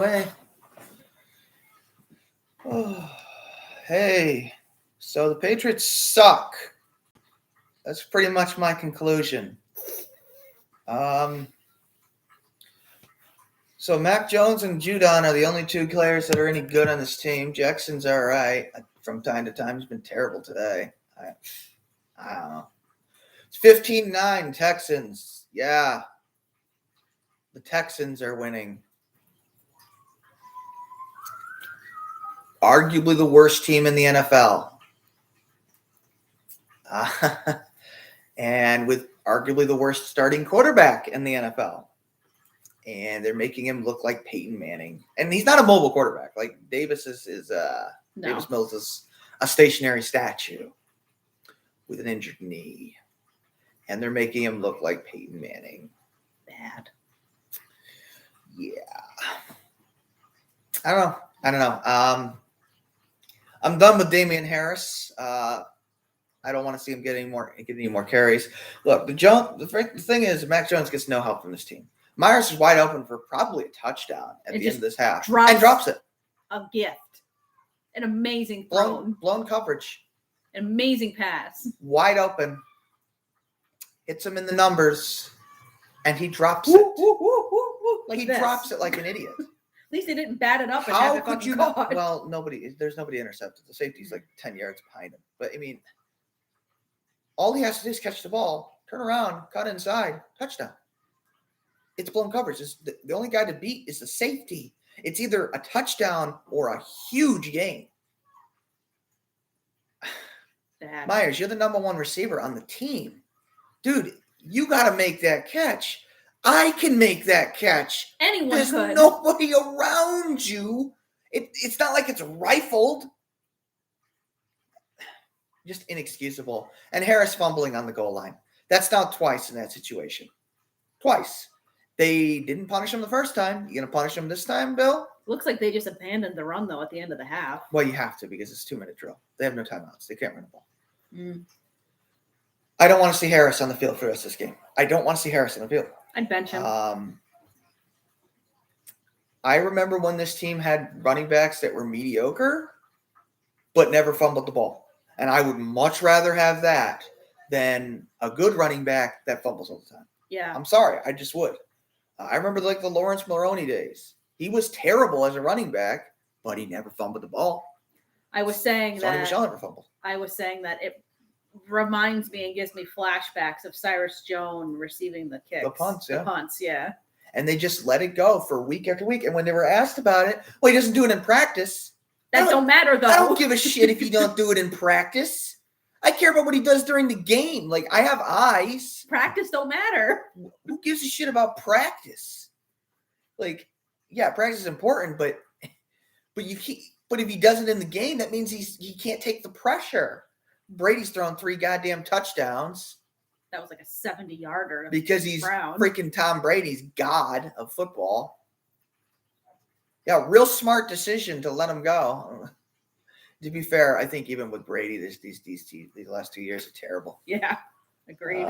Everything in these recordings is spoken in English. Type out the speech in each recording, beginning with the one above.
Way. Oh, hey, so the Patriots suck. That's pretty much my conclusion. So Mac Jones and Judon are the only two players that are any good on this team. Jackson's all right from time to time. He's been terrible today. I don't know. It's 15-9 Texans. Yeah, the Texans are winning. Arguably the worst team in the NFL. And with arguably the worst starting quarterback in the NFL. And they're making him look like Peyton Manning. And he's not a mobile quarterback. Like Davis Davis Mills is a stationary statue with an injured knee. And they're making him look like Peyton Manning. Bad. Yeah. I don't know. I'm done with Damian Harris. I don't want to see him get any more carries. Look, the thing is, Mac Jones gets no help from this team. Myers is wide open for probably a touchdown at the end of this half. Drops it. A gift. An amazing throw. Blown coverage. An amazing pass. Wide open. Hits him in the numbers. And he drops it. He drops it like an idiot. At least they didn't bat it up and have it fucking caught. Well, there's nobody intercepted. The safety's like 10 yards behind him. But, I mean, all he has to do is catch the ball, turn around, cut inside, touchdown. It's blown coverage. The only guy to beat is the safety. It's either a touchdown or a huge gain. Bad. Myers, you're the number one receiver on the team. Dude, you got to make that catch. I can make that catch. There's nobody around you. It's not like it's rifled. Just inexcusable. And Harris fumbling on the goal line. That's now twice in that situation. Twice. They didn't punish him the first time. You going to punish him this time, Bill? Looks like they just abandoned the run, though, at the end of the half. Well, you have to because it's a 2-minute drill. They have no timeouts. They can't run the ball. Mm. I don't want to see Harris on the field for the rest of this game. I don't want to see Harris on the field. I'd bench him. I remember when this team had running backs that were mediocre, but never fumbled the ball. And I would much rather have that than a good running back that fumbles all the time. Yeah. I'm sorry. I just would. I remember like the Lawrence Maroney days. He was terrible as a running back, but he never fumbled the ball. I was saying Sonny Michel never fumbled. I was saying that it reminds me and gives me flashbacks of Cyrus Jones receiving the kicks. The punts, yeah. And they just let it go for week after week. And when they were asked about it, well, he doesn't do it in practice. That don't matter, though. I don't give a shit if you don't do it in practice. I care about what he does during the game. Like, I have eyes. Practice don't matter. Who gives a shit about practice? Like, yeah, practice is important, but if he does it in the game, that means he can't take the pressure. Brady's thrown 3 goddamn touchdowns. That was like a 70-yarder. Because he's freaking Tom Brady's god of football. Yeah, real smart decision to let him go. To be fair, I think even with Brady, these last 2 years are terrible. Yeah, agreed.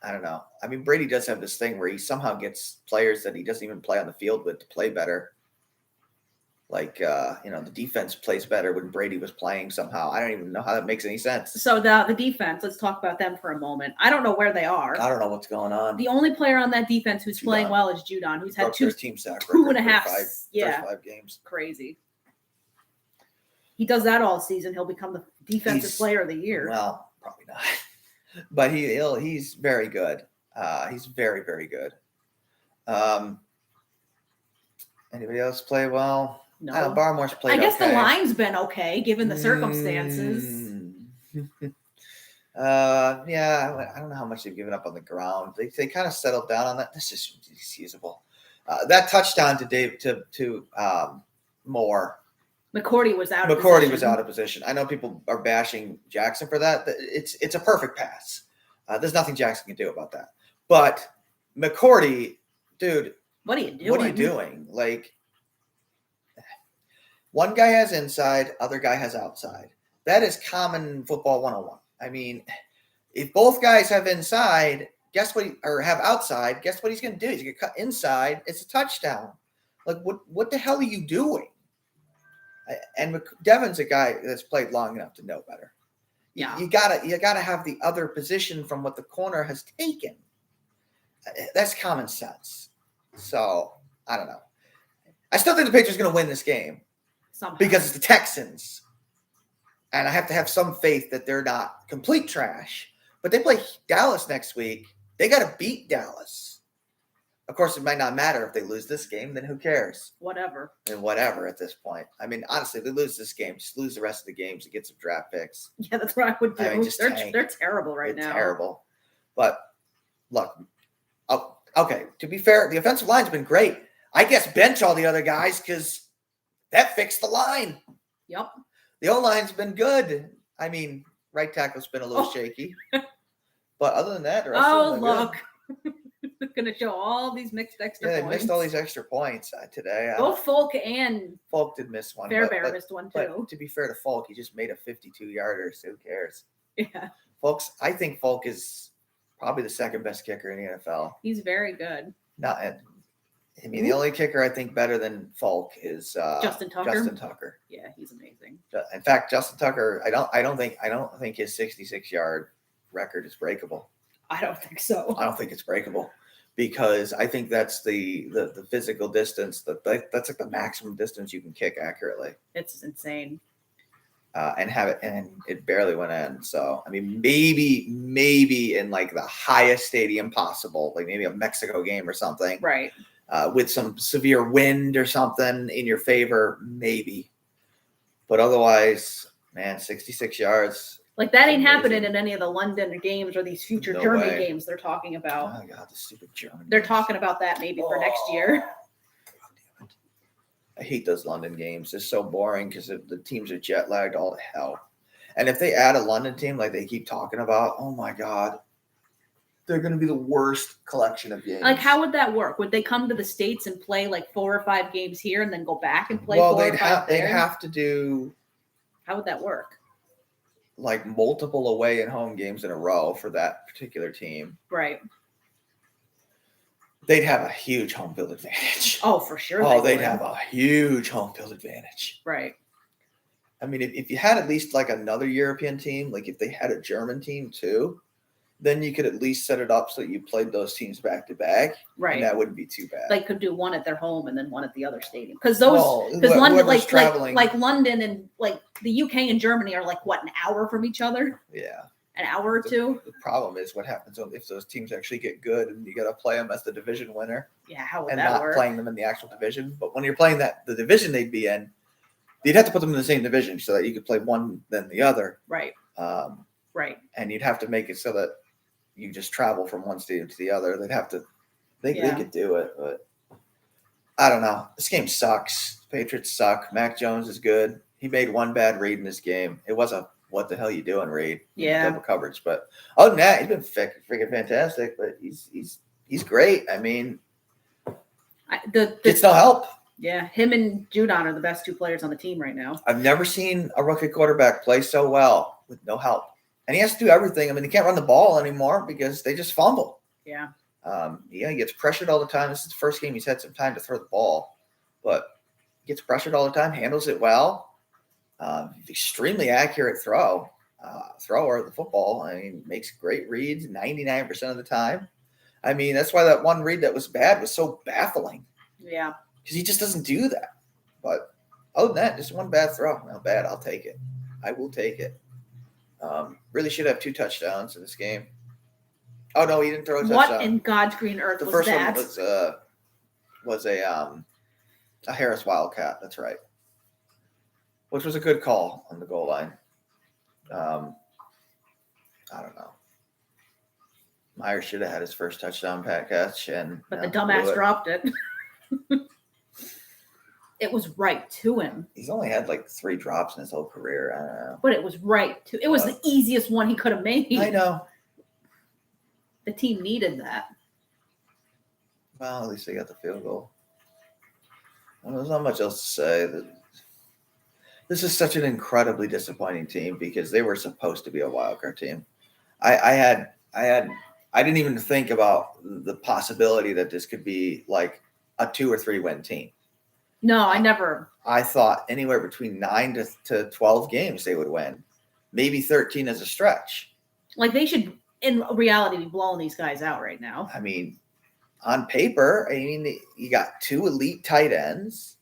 I don't know. I mean, Brady does have this thing where he somehow gets players that he doesn't even play on the field with to play better. Like, the defense plays better when Brady was playing somehow. I don't even know how that makes any sense. So the defense, let's talk about them for a moment. I don't know where they are. I don't know what's going on. The only player on that defense who's playing well is Judon, who's had two team sack 2.5 first 5 games. Crazy. He does that all season. He'll become the defensive player of the year. Well, probably not. But he's very good. He's very, very good. Anybody else play well? No. Barmore's played I guess okay. the line's been okay, given the circumstances. Yeah, I don't know how much they've given up on the ground. They kind of settled down on that. This is excusable. That touchdown to Moore. McCourty was out of position. I know people are bashing Jackson for that. It's a perfect pass. There's nothing Jackson can do about that. But McCourty, dude, what are you doing? What are you doing? Like, one guy has inside, other guy has outside. That is common football 101. I mean, if both guys have inside, have outside, guess what he's going to do? He's going to cut inside. It's a touchdown. Like, what the hell are you doing? And Devin's a guy that's played long enough to know better. Yeah. You gotta have the other position from what the corner has taken. That's common sense. So I don't know. I still think the Patriots are going to win this game because it's the Texans, and I have to have some faith that they're not complete trash. But they play Dallas next week. They got to beat Dallas. Of course, it might not matter if they lose this game. Then who cares? Whatever. And whatever at this point. I mean, honestly, if they lose this game, just lose the rest of the games and get some draft picks. Yeah, that's what I would do. I mean, they're terrible right now. Terrible. But look, okay. To be fair, the offensive line's been great. I guess bench all the other guys because that fixed the line. Yep. The O-line's been good. I mean, right tackle's been a little shaky. But other than that, the rest of them are good. Going to show all these mixed extra points. They missed all these extra points today. Both Folk and Folk did miss one. Fairbairn missed one too. But to be fair to Folk, he just made a 52-yarder, so who cares? Yeah. I think Folk is probably the second best kicker in the NFL. He's very good. The only kicker I think better than Folk is Justin Tucker. Yeah, he's amazing. In fact, Justin Tucker, I don't think his 66-yard record is breakable. I don't think so. I don't think it's breakable because I think that's the physical distance that's like the maximum distance you can kick accurately. It's insane. And it barely went in. So I mean, maybe in like the highest stadium possible, like maybe a Mexico game or something, right? With some severe wind or something in your favor, maybe. But otherwise, man, 66 yards. Like that ain't happening in any of the London games or these future Germany games they're talking about. Oh God, the stupid German. They're talking about that maybe for next year. God damn it. I hate those London games. They're so boring because the teams are jet lagged all to hell. And if they add a London team like they keep talking about, oh my God, they're going to be the worst collection of games. Like, how would that work? Would they come to the States and play like 4 or 5 games here and then go back and play 4 or 5 there? They'd have to do. How would that work? Like multiple away and home games in a row for that particular team. Right. They'd have a huge home field advantage. Oh, for sure. They'd have a huge home field advantage. Right. I mean, if you had at least like another European team, like if they had a German team too, then you could at least set it up so that you played those teams back to back. Right. And that wouldn't be too bad. They could do one at their home and then one at the other stadium. Because London, like London and like the UK and Germany are like what, an hour from each other? Yeah. An hour or two. The problem is what happens if those teams actually get good and you got to play them as the division winner. Yeah, how would that work? And not playing them in the actual division. But when you're playing the division they'd be in, you'd have to put them in the same division so that you could play one then the other. Right. Right. And you'd have to make it so that you just travel from one stadium to the other. They'd have to. They could do it, but I don't know. This game sucks. The Patriots suck. Mac Jones is good. He made one bad read in this game. It was a what the hell you doing read? Yeah. Double coverage, but other than that, he's been freaking fantastic. But he's great. I mean, it's no help. Yeah, him and Judon are the best 2 players on the team right now. I've never seen a rookie quarterback play so well with no help. And he has to do everything. I mean, he can't run the ball anymore because they just fumble. Yeah. He gets pressured all the time. This is the first game he's had some time to throw the ball, but gets pressured all the time, handles it well. Extremely accurate thrower of the football. I mean, makes great reads 99% of the time. I mean, that's why that one read that was bad was so baffling. Yeah. Because he just doesn't do that. But other than that, just one bad throw. Not bad. I'll take it. I will take it. Really should have 2 touchdowns in this game. Oh no, he didn't throw a touchdown. What in God's green earth was that? The first one was a Harris Wildcat. That's right. Which was a good call on the goal line. I don't know. Myers should have had his first touchdown catch, but the dumbass dropped it. It was right to him. He's only had like 3 drops in his whole career. I don't know. But it was right to. It was the easiest one he could have made. I know. The team needed that. Well, at least they got the field goal. Well, there's not much else to say. This is such an incredibly disappointing team because they were supposed to be a wild card team. I didn't even think about the possibility that this could be like a 2 or 3 win team. No, I never. I thought anywhere between 9 to 12 games they would win. Maybe 13 as a stretch. Like they should, in reality, be blowing these guys out right now. I mean, on paper, you got 2 elite tight ends.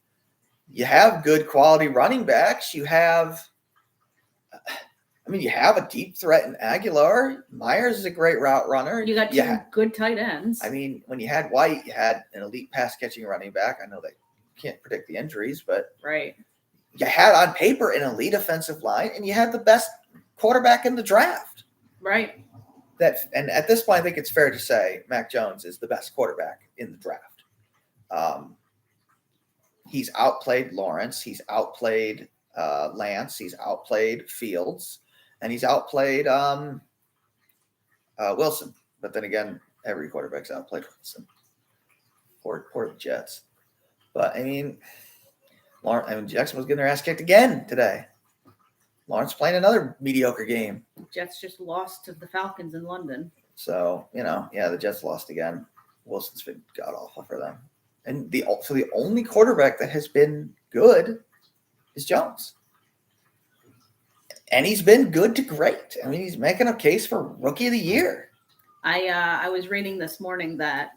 You have good quality running backs. You have a deep threat in Aguilar. Myers is a great route runner. You got 2 good tight ends. I mean, when you had White, you had an elite pass catching running back. I know that you can't predict the injuries, but right. You had on paper an elite offensive line, and you had the best quarterback in the draft. Right. And at this point, I think it's fair to say Mac Jones is the best quarterback in the draft. He's outplayed Lawrence. He's outplayed Lance. He's outplayed Fields. And he's outplayed Wilson. But then again, every quarterback's outplayed Wilson. Or the Jets. But, Jackson was getting their ass kicked again today. Lawrence playing another mediocre game. Jets just lost to the Falcons in London. So, the Jets lost again. Wilson's been god-awful for them. And the only quarterback that has been good is Jones. And he's been good to great. He's making a case for Rookie of the Year. I was reading this morning that,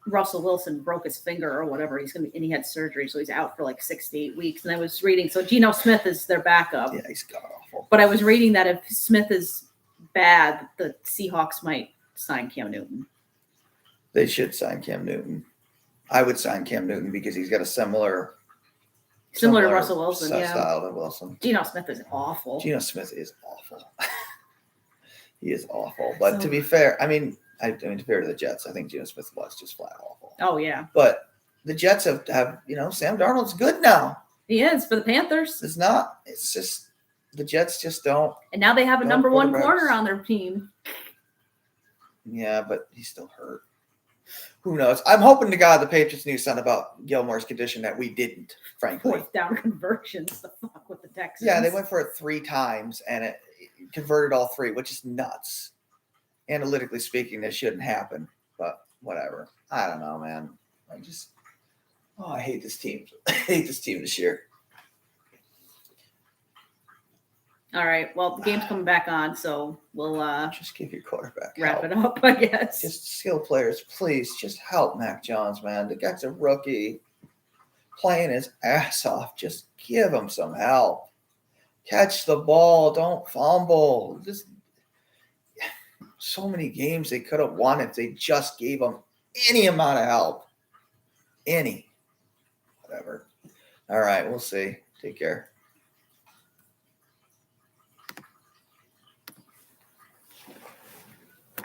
Russell Wilson broke his finger or whatever. And he had surgery, so he's out for like 6 to 8 weeks. And I was reading, so Geno Smith is their backup. Yeah, he's god-awful. But I was reading that if Smith is bad, the Seahawks might sign Cam Newton. They should sign Cam Newton. I would sign Cam Newton because he's got a similar to Russell Wilson, style to Wilson. Geno Smith is awful. Geno Smith is awful. He is awful. But to be fair, to be fair to the Jets, I think Geno Smith was just flat awful. Oh, yeah. But the Jets have Sam Darnold's good now. He is for the Panthers. It's not. It's just the Jets just don't. And now they have a number 1 corner on their team. Yeah, but he's still hurt. Who knows? I'm hoping to God the Patriots knew something about Gilmore's condition that we didn't, frankly. 4th down conversions. The fuck with the Texans. Yeah, they went for it 3 times, and it converted all 3, which is nuts. Analytically speaking, that shouldn't happen, but whatever. I don't know, man. I hate this team. I hate this team this year. All right. Well, the game's coming back on, so we'll just give your quarterback wrap it up, I guess. Just skill players, please. Just help Mac Jones, man. The guy's a rookie, playing his ass off. Just give him some help. Catch the ball. Don't fumble. Just so many games they could have won if they just gave him any amount of help. Any. Whatever. All right. We'll see. Take care.